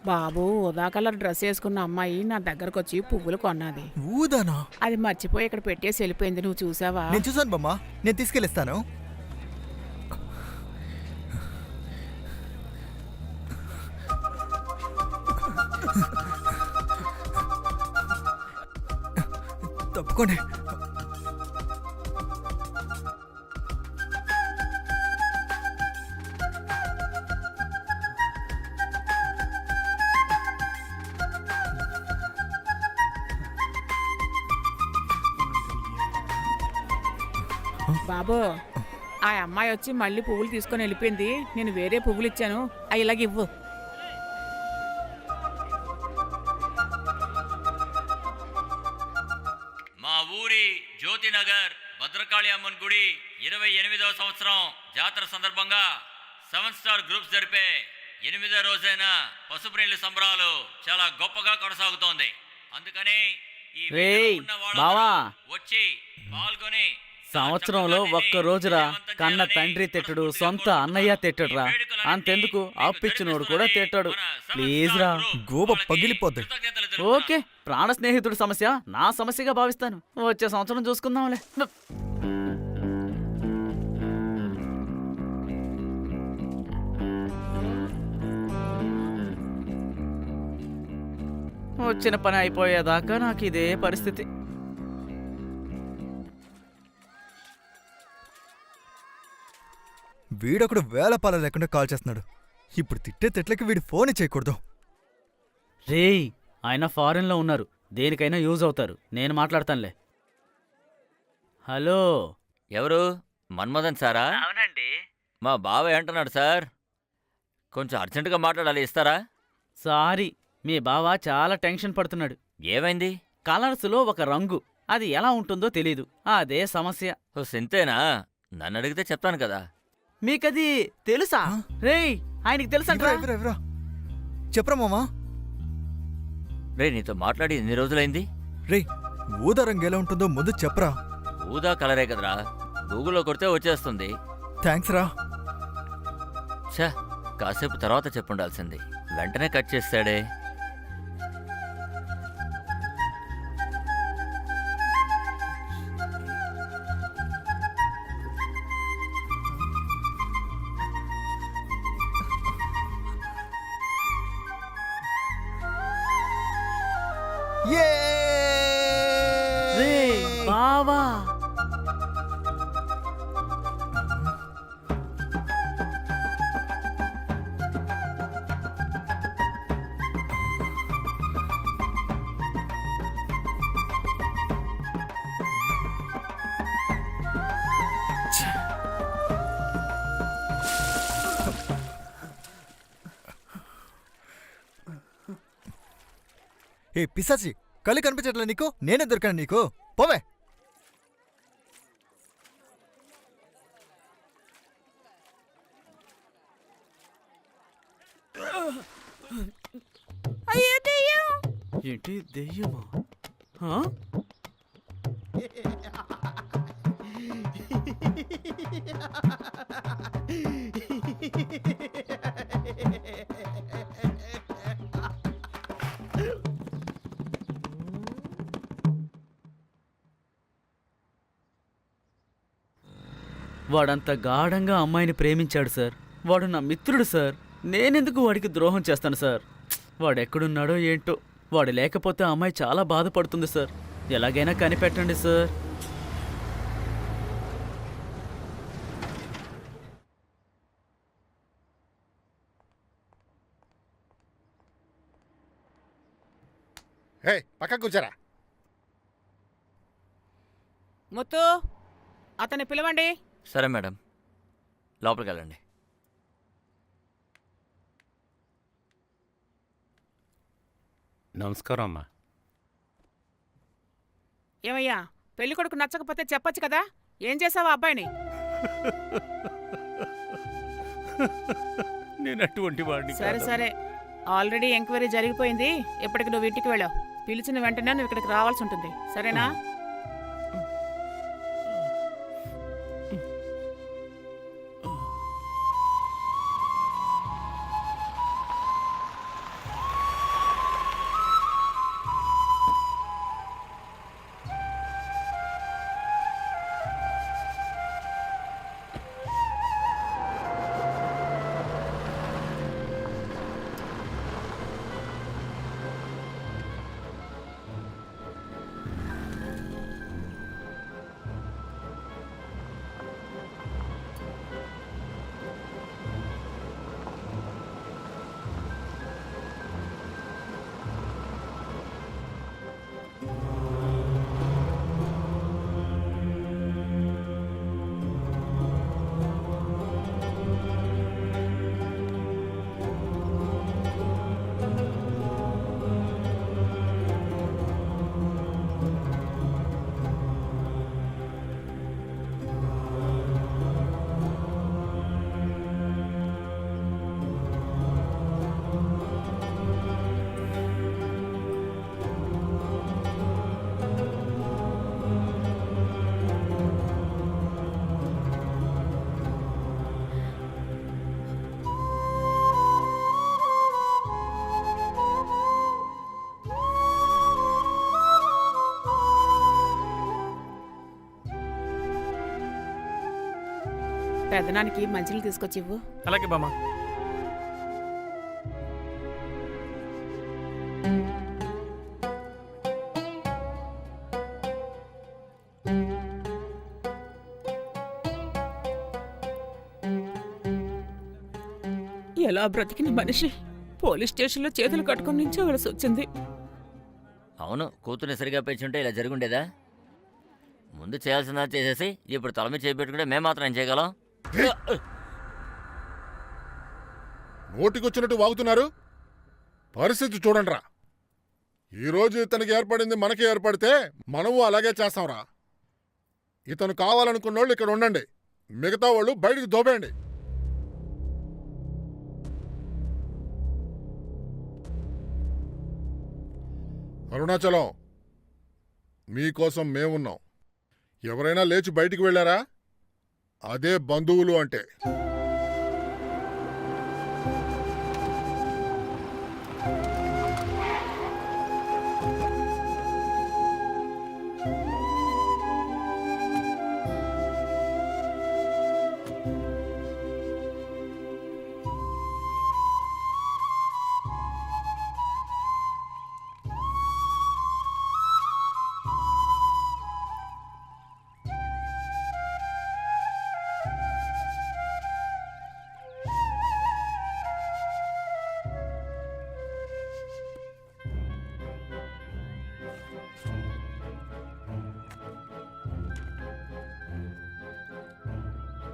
బాబు ఉదా colour dress వేసుకున్న అమ్మాయి నా దగ్గరకు వచ్చి పువ్వులు కొన్నది. ఊదానా? అది మర్చిపోయి ఇక్కడ పెట్టేసి వెళ్ళిపోయింది. నువ్వు చూసావా? నేను చూసాను బొమ్మ, నేను తీసుకెళ్ళిస్తాను. తప్పుకోండి. బాబు, ఆ అమ్మాయి వచ్చి మళ్ళీ పువ్వులు తీసుకొని వెళ్ళిపోయింది. నేను వేరే పువ్వులు ఇచ్చాను, అవి ఇలాగ ఇవ్వు. మా ఊరి జ్యోతినగర్ భద్రకాళి అమ్మన్ గుడి 28వ సంవత్సరం జాతర సందర్భంగా 7 స్టార్ గ్రూప్స్ జరిపే 8వ రోజైన పసుపు నీళ్ళ సంబరాలు చాలా గొప్పగా కొనసాగుతోంది. అందుకని ఈ రేయ్ ఉన్న బావా, వాళ్ళందరూ వచ్చి పాల్గొని సంవత్సరంలో ఒక్క రోజురా కన్న తండ్రి తిట్టడు, సొంత అన్నయ్య తిట్టడురా. అంతెందుకు అప్పిచ్చినోడు కూడా తిట్టాడు. ప్లీజ్ రా. గోబ పగిలిపోద్ది. ఓకే, ప్రాణ స్నేహితుడి సమస్య నా సమస్యగా భావిస్తాను. వచ్చే సంవత్సరం చూసుకుందాంలే. వచ్చిన పని అయిపోయేదాకా నాకు ఇదే పరిస్థితి. వీడొకడు వేల పాల లేకుండా కాల్ చేస్తున్నాడు. ఇప్పుడు తిట్టే తిట్లకి వీడి ఫోన్ చేయకూడదు. రేయ్, ఆయన ఫారెన్లో ఉన్నారు, దేనికైనా యూజ్ అవుతారు. నేను మాట్లాడతానులే. హలో, ఎవరు? మన్మథన్ సారా? అవునండి. మా బావ అంటున్నాడు సార్, కొంచెం అర్జెంటుగా మాట్లాడాలి, ఇస్తారా? సారీ, మీ బావ చాలా టెన్షన్ పడుతున్నాడు. ఏమైంది? కలర్స్లో ఒక రంగు, అది ఎలా ఉంటుందో తెలీదు. అదే సమస్య. ఓ సింతేనా? నన్ను అడిగితే చెప్తాను కదా. మీకది తెలుసా? రేయ్, ఆయనకి తెలుసంట్రా. ఎవరా చెప్పరా మామా. రే, నీతో మాట్లాడి ఎన్ని రోజులైంది? రే, ఊదా రంగు ఎలా ఉంటుందో ముందు చెప్పరా. ఊదా కలరే కదరా, గూగుల్లో కొడితే వచ్చేస్తుంది. థ్యాంక్స్ రా. ఛా, కాసేపు తర్వాత చెప్పుండాల్సింది. వెంటనే కట్ చేస్తాడే. రేయ్ బావా, ఏ పిశాచి, కళ్ళు కనిపించట్లే నీకు? నేనే దొరికాను నీకు, పోవే. ఏంటి దెయ్యమా? ఆ? వాడంత గాఢంగా అమ్మాయిని ప్రేమించాడు సార్. వాడు నా మిత్రుడు సార్. నేనెందుకు వాడికి ద్రోహం చేస్తాను సార్? వాడెక్కడున్నాడో ఏంటో. వాడు లేకపోతే ఆ అమ్మాయి చాలా బాధపడుతుంది సార్. ఎలాగైనా కనిపెట్టండి సార్. పక్క కూర్చోరా. ముత్తు, అతన్ని పిలవండి. సరే మేడం, లోపలికి వెళ్ళండి. నమస్కారం అమ్మా. ఏమయ్యా, పెళ్లి కొడుకు నచ్చకపోతే చెప్పొచ్చు కదా. ఏం చేసావా అబ్బాయిని? నేను అటువంటి వాడిని సరే సరే, ఆల్రెడీ ఎంక్వైరీ జరిగిపోయింది. ఇప్పటికి నువ్వు ఇంటికి వెళ్ళావు. పిలిచిన వెంటనే నువ్వు ఇక్కడికి రావాల్సి ఉంటుంది, సరేనా? పెద్దనానికి మంచిలు తీసుకొచ్చి ఇవ్వు. అలాగే బామ్మ. ఎలా బ్రతికిన మనిషి పోలీస్ స్టేషన్లో చేతులు కట్టుకుని నించోవలసి వచ్చింది. అవును, కూతుర్ని సరిగా పెంచుంటే ఇలా జరుగుండేదా? ముందు చేయాల్సిందా చేసేసి ఇప్పుడు తల మీద చేపెట్టుకుంటే మేము మాత్రం ఏం చేయగలం? నోటికొచ్చినట్టు వాగుతున్నారు. పరిస్థితి చూడండిరా. ఈరోజు ఇతనికి ఏర్పడింది మనకి ఏర్పడితే మనము అలాగే చేస్తాంరా. ఇతను కావాలనుకున్నోళ్ళు ఇక్కడ ఉండండి, మిగతా వాళ్ళు బయటికి దోబేయండి. అరుణాచలం, మీకోసం మేమున్నాం. ఎవరైనా లేచి బయటికి వెళ్ళారా? అదే బంధువులు అంటే.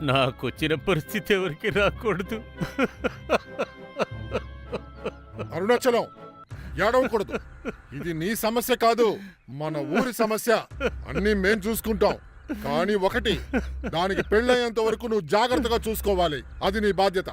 నాకొచ్చిన పరిస్థితి ఎవరికి రాకూడదు. అరుణాచలం, ఏడవకూడదు. ఇది నీ సమస్య కాదు, మన ఊరి సమస్య. అన్నీ మేం చూసుకుంటాం. కానీ ఒకటి, దానికి పెళ్ళయ్యేంత వరకు నువ్వు జాగ్రత్తగా చూసుకోవాలి. అది నీ బాధ్యత.